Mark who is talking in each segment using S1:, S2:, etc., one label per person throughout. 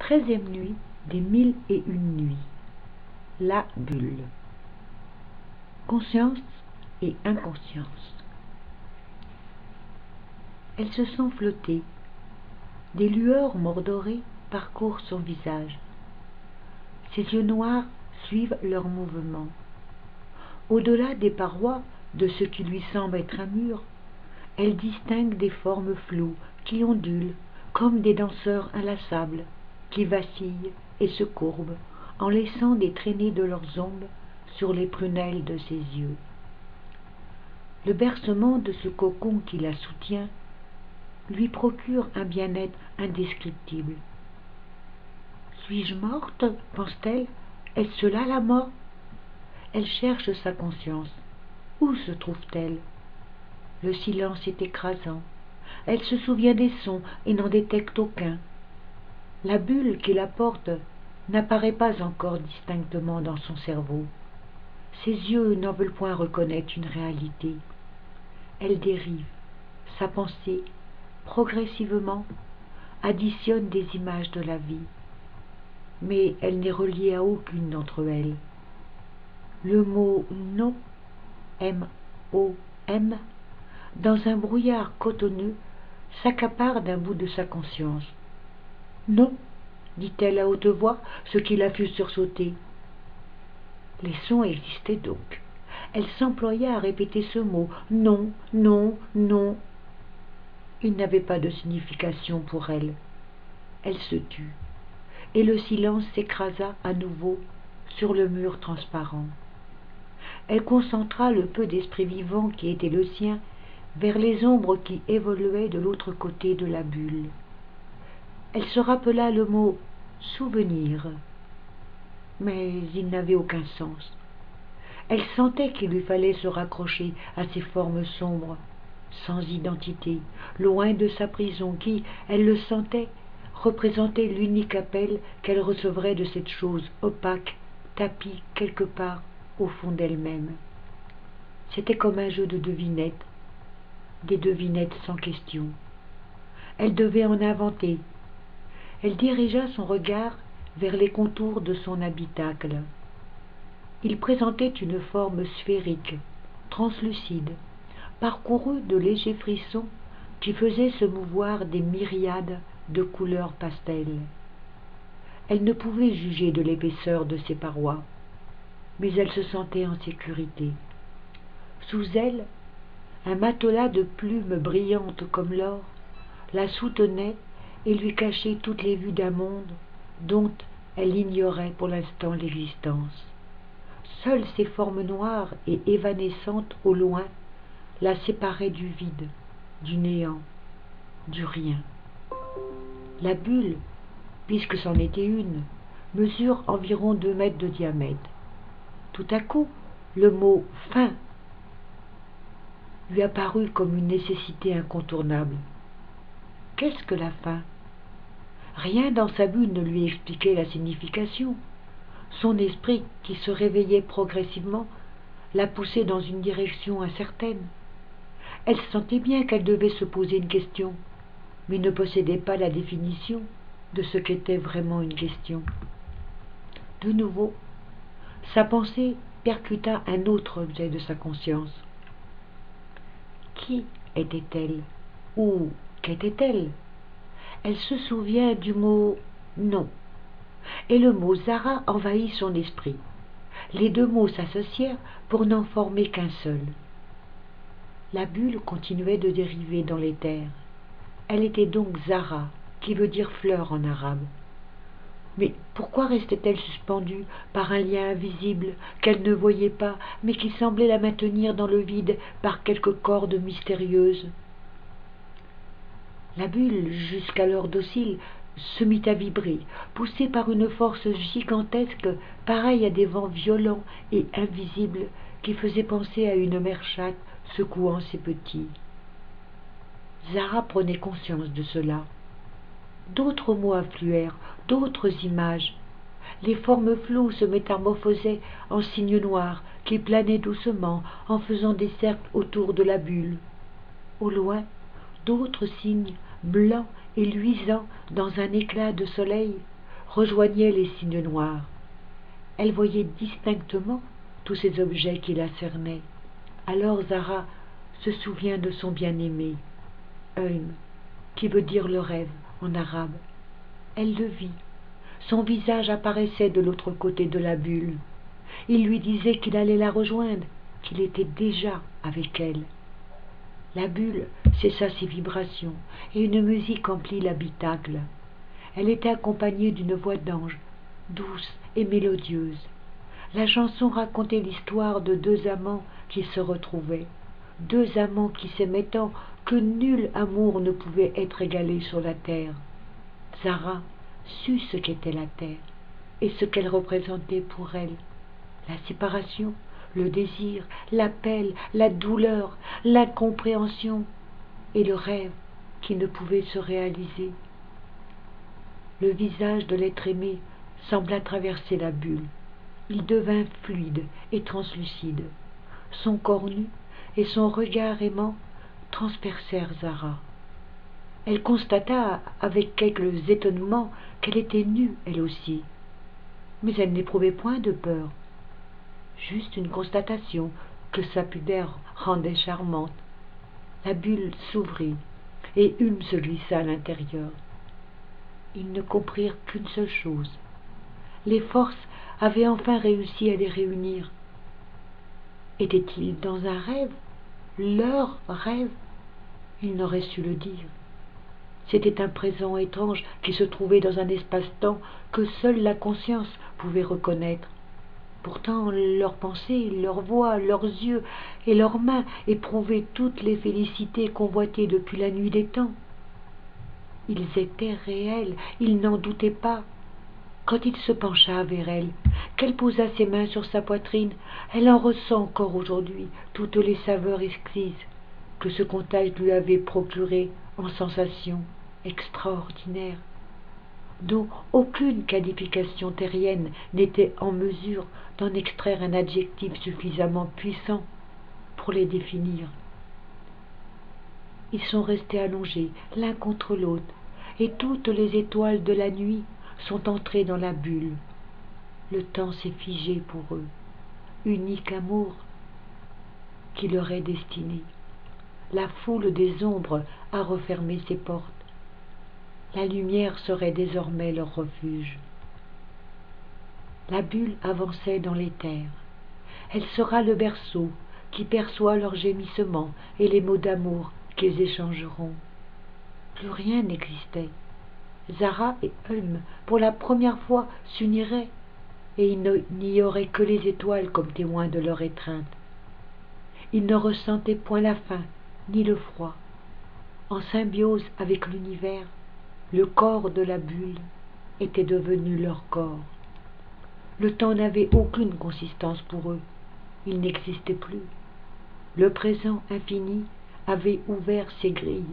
S1: 13e nuit des 1001 nuits. La bulle. Conscience et inconscience. Elle se sent flotter. Des lueurs mordorées parcourent son visage. Ses yeux noirs suivent leurs mouvements. Au-delà des parois de ce qui lui semble être un mur, elle distingue des formes floues qui ondulent comme des danseurs inlassables, qui vacillent et se courbent en laissant des traînées de leurs ombres sur les prunelles de ses yeux. Le bercement de ce cocon qui la soutient lui procure un bien-être indescriptible. Suis-je morte, pense-t-elle? Est-ce cela la mort? Elle cherche sa conscience. Où se trouve-t-elle? Le silence est écrasant. Elle se souvient des sons et n'en détecte aucun. La bulle qui la porte n'apparaît pas encore distinctement dans son cerveau. Ses yeux n'en veulent point reconnaître une réalité. Elle dérive. Sa pensée, progressivement, additionne des images de la vie. Mais elle n'est reliée à aucune d'entre elles. Le mot « non » M-O-M, dans un brouillard cotonneux, s'accapare d'un bout de sa conscience. « Non » dit-elle à haute voix, ce qui la fit sursauter. Les sons existaient donc. Elle s'employa à répéter ce mot « non, non, non ». Il n'avait pas de signification pour elle. Elle se tut, et le silence s'écrasa à nouveau sur le mur transparent. Elle concentra le peu d'esprit vivant qui était le sien vers les ombres qui évoluaient de l'autre côté de la bulle. Elle se rappela le mot « souvenir », mais il n'avait aucun sens. Elle sentait qu'il lui fallait se raccrocher à ces formes sombres, sans identité, loin de sa prison qui, elle le sentait, représentait l'unique appel qu'elle recevrait de cette chose opaque, tapie quelque part au fond d'elle-même. C'était comme un jeu de devinettes, des devinettes sans question. Elle devait en inventer. Elle dirigea son regard vers les contours de son habitacle. Il présentait une forme sphérique, translucide, parcourue de légers frissons qui faisaient se mouvoir des myriades de couleurs pastel. Elle ne pouvait juger de l'épaisseur de ses parois, mais elle se sentait en sécurité. Sous elle, un matelas de plumes brillantes comme l'or la soutenait et lui cachait toutes les vues d'un monde dont elle ignorait pour l'instant l'existence. Seules ces formes noires et évanescentes au loin la séparaient du vide, du néant, du rien. La bulle, puisque c'en était une, mesure environ 2 mètres de diamètre. Tout à coup, le mot « fin » lui apparut comme une nécessité incontournable. Qu'est-ce que la fin? Rien dans sa bulle ne lui expliquait la signification. Son esprit, qui se réveillait progressivement, la poussait dans une direction incertaine. Elle sentait bien qu'elle devait se poser une question, mais ne possédait pas la définition de ce qu'était vraiment une question. De nouveau, sa pensée percuta un autre objet de sa conscience. Qui était-elle? Ou qu'était-elle? Elle se souvient du mot « non », et le mot « Zara » envahit son esprit. Les deux mots s'associèrent pour n'en former qu'un seul. La bulle continuait de dériver dans l'éther. Elle était donc Zara, qui veut dire fleur en arabe. Mais pourquoi restait-elle suspendue par un lien invisible qu'elle ne voyait pas, mais qui semblait la maintenir dans le vide par quelque corde mystérieuse? La bulle, jusqu'alors docile, se mit à vibrer, poussée par une force gigantesque, pareille à des vents violents et invisibles qui faisaient penser à une mer chatte secouant ses petits. Zara prenait conscience de cela. D'autres mots affluèrent, d'autres images. Les formes floues se métamorphosaient en cygnes noirs qui planaient doucement en faisant des cercles autour de la bulle. Au loin, d'autres cygnes, blancs et luisants dans un éclat de soleil, rejoignait les signes noirs. Elle voyait distinctement tous ces objets qui la cernaient. Alors Zara se souvient de son bien-aimé, Hulm, qui veut dire le rêve en arabe. Elle le vit. Son visage apparaissait de l'autre côté de la bulle. Il lui disait qu'il allait la rejoindre, qu'il était déjà avec elle. La bulle cessa ses vibrations et une musique emplit l'habitacle. Elle était accompagnée d'une voix d'ange, douce et mélodieuse. La chanson racontait l'histoire de deux amants qui se retrouvaient, deux amants qui s'aimaient tant que nul amour ne pouvait être égalé sur la terre. Zara sut ce qu'était la terre et ce qu'elle représentait pour elle. La séparation, le désir, l'appel, la douleur, l'incompréhension et le rêve qui ne pouvait se réaliser. Le visage de l'être aimé sembla traverser la bulle. Il devint fluide et translucide. Son corps nu et son regard aimant transpercèrent Zara. Elle constata avec quelques étonnements qu'elle était nue elle aussi. Mais elle n'éprouvait point de peur. Juste une constatation que sa pudeur rendait charmante. La bulle s'ouvrit et Hulm se glissa à l'intérieur. Ils ne comprirent qu'une seule chose. Les forces avaient enfin réussi à les réunir. Étaient-ils dans un rêve, leur rêve? Ils n'auraient su le dire. C'était un présent étrange qui se trouvait dans un espace-temps que seule la conscience pouvait reconnaître. Pourtant, leurs pensées, leurs voix, leurs yeux et leurs mains éprouvaient toutes les félicités convoitées depuis la nuit des temps. Ils étaient réels, ils n'en doutaient pas. Quand il se pencha vers elle, qu'elle posa ses mains sur sa poitrine, elle en ressent encore aujourd'hui toutes les saveurs exquises que ce contact lui avait procurées en sensations extraordinaires, dont aucune qualification terrienne n'était en mesure d'en extraire un adjectif suffisamment puissant pour les définir. Ils sont restés allongés l'un contre l'autre, et toutes les étoiles de la nuit sont entrées dans la bulle. Le temps s'est figé pour eux, unique amour qui leur est destiné. La foule des ombres a refermé ses portes. La lumière serait désormais leur refuge. La bulle avançait dans l'éther. Elle sera le berceau qui perçoit leurs gémissements et les mots d'amour qu'ils échangeront. Plus rien n'existait. Zara et Hulm, pour la première fois, s'uniraient, et il n'y aurait que les étoiles comme témoins de leur étreinte. Ils ne ressentaient point la faim, ni le froid. En symbiose avec l'univers, le corps de la bulle était devenu leur corps. Le temps n'avait aucune consistance pour eux, il n'existait plus. Le présent infini avait ouvert ses grilles,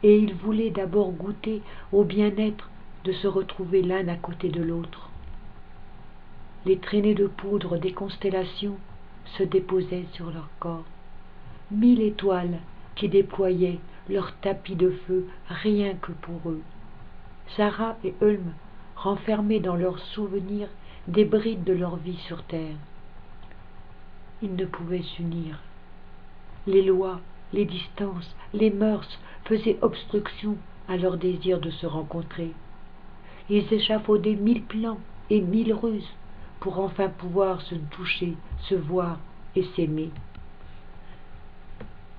S1: et ils voulaient d'abord goûter au bien-être de se retrouver l'un à côté de l'autre. Les traînées de poudre des constellations se déposaient sur leur corps. 1000 étoiles qui déployaient leur tapis de feu rien que pour eux. Zara et Hulm renfermaient dans leurs souvenirs des brides de leur vie sur terre. Ils ne pouvaient s'unir. Les lois, les distances, les mœurs faisaient obstruction à leur désir de se rencontrer. Ils échafaudaient 1000 plans et 1000 ruses pour enfin pouvoir se toucher, se voir et s'aimer.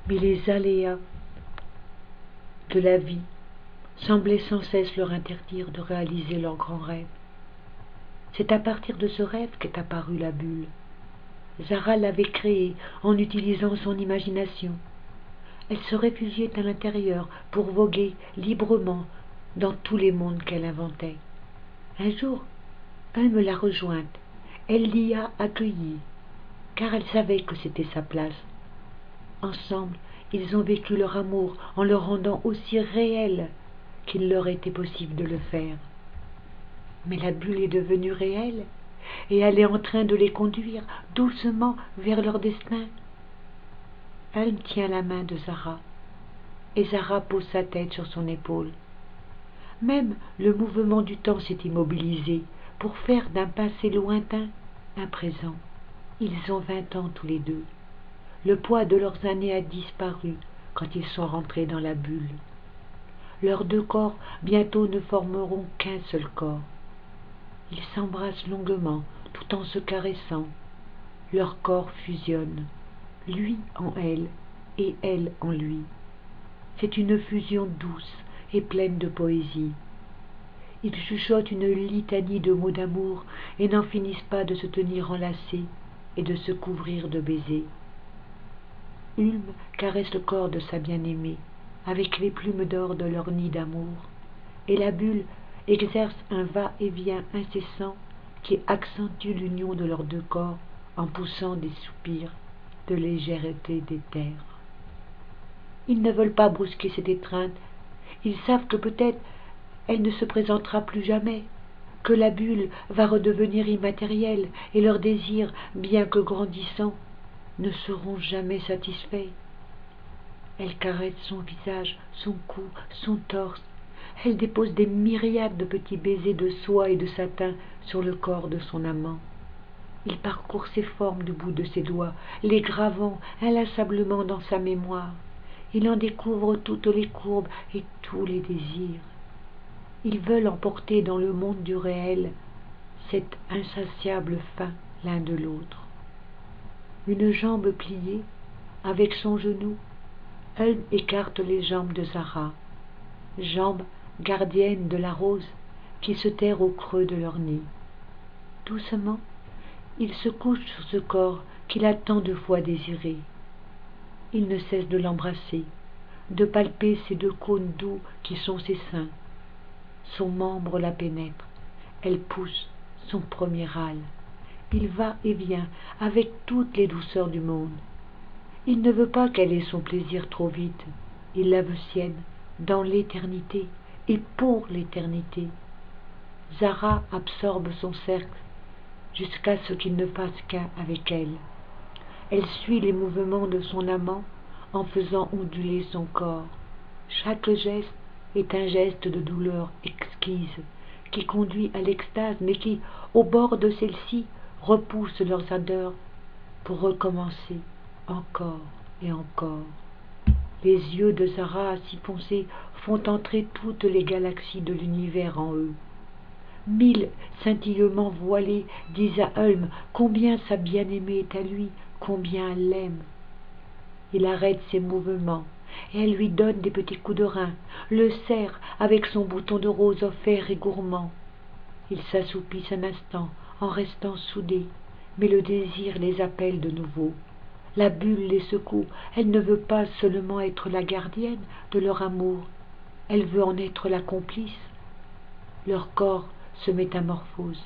S1: Mais les aléas de la vie semblaient sans cesse leur interdire de réaliser leur grand rêve. C'est à partir de ce rêve qu'est apparue la bulle. Zara l'avait créée en utilisant son imagination. Elle se réfugiait à l'intérieur pour voguer librement dans tous les mondes qu'elle inventait. Un jour, elle me l'a rejointe. Elle l'y a accueillie, car elle savait que c'était sa place. Ensemble, ils ont vécu leur amour en le rendant aussi réel qu'il leur était possible de le faire. Mais la bulle est devenue réelle, et elle est en train de les conduire doucement vers leur destin. Elle tient la main de Zara, et Zara pose sa tête sur son épaule. Même le mouvement du temps s'est immobilisé pour faire d'un passé lointain un présent. Ils ont 20 ans tous les deux. Le poids de leurs années a disparu quand ils sont rentrés dans la bulle. Leurs deux corps bientôt ne formeront qu'un seul corps. Ils s'embrassent longuement tout en se caressant. Leurs corps fusionnent, lui en elle et elle en lui. C'est une fusion douce et pleine de poésie. Ils chuchotent une litanie de mots d'amour et n'en finissent pas de se tenir enlacés et de se couvrir de baisers. Ulm caresse le corps de sa bien-aimée avec les plumes d'or de leur nid d'amour, et la bulle exerce un va-et-vient incessant qui accentue l'union de leurs deux corps en poussant des soupirs de légèreté d'éther. Ils ne veulent pas brusquer cette étreinte, ils savent que peut-être elle ne se présentera plus jamais, que la bulle va redevenir immatérielle et leurs désirs, bien que grandissants, ne seront jamais satisfaits. Elle caresse son visage, son cou, son torse. Elle dépose des myriades de petits baisers de soie et de satin sur le corps de son amant. Il parcourt ses formes du bout de ses doigts, les gravant inlassablement dans sa mémoire. Il en découvre toutes les courbes et tous les désirs. Ils veulent emporter dans le monde du réel cette insatiable faim l'un de l'autre. Une jambe pliée, avec son genou, Ulm écarte les jambes de Zara, jambes gardiennes de la rose qui se terre au creux de leur nez. Doucement, il se couche sur ce corps qu'il a tant de fois désiré. Il ne cesse de l'embrasser, de palper ces deux cônes doux qui sont ses seins. Son membre la pénètre, elle pousse son premier râle. Il va et vient avec toutes les douceurs du monde. Il ne veut pas qu'elle ait son plaisir trop vite, il la veut sienne, dans l'éternité et pour l'éternité. Zara absorbe son cercle jusqu'à ce qu'il ne fasse qu'un avec elle. Elle suit les mouvements de son amant en faisant onduler son corps. Chaque geste est un geste de douleur exquise qui conduit à l'extase, mais qui, au bord de celle-ci, repousse leurs ardeurs pour recommencer encore et encore. Les yeux de Zara si foncés font entrer toutes les galaxies de l'univers en eux. 1000 scintillements voilés disent à Ulm combien sa bien-aimée est à lui, combien elle l'aime. Il arrête ses mouvements et elle lui donne des petits coups de rein, le serre avec son bouton de rose offert et gourmand. Ils s'assoupissent un instant en restant soudés, mais le désir les appelle de nouveau. La bulle les secoue, elle ne veut pas seulement être la gardienne de leur amour, elle veut en être la complice. Leur corps se métamorphose.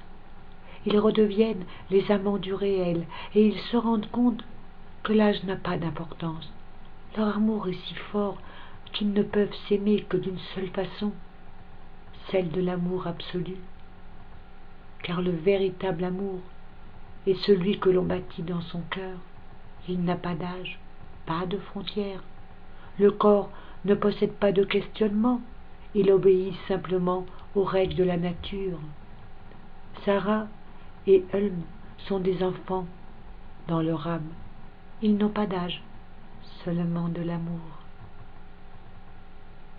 S1: Ils redeviennent les amants du réel et ils se rendent compte que l'âge n'a pas d'importance. Leur amour est si fort qu'ils ne peuvent s'aimer que d'une seule façon, celle de l'amour absolu. Car le véritable amour est celui que l'on bâtit dans son cœur. Il n'a pas d'âge, pas de frontières. Le corps ne possède pas de questionnement, il obéit simplement aux règles de la nature. Zara et Ulm sont des enfants dans leur âme. Ils n'ont pas d'âge, seulement de l'amour.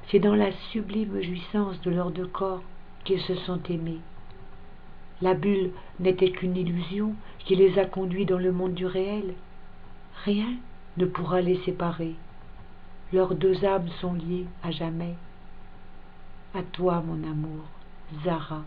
S1: C'est dans la sublime jouissance de leurs deux corps qu'ils se sont aimés. La bulle n'était qu'une illusion qui les a conduits dans le monde du réel. Rien ne pourra les séparer. Leurs deux âmes sont liées à jamais. À toi, mon amour, Zara.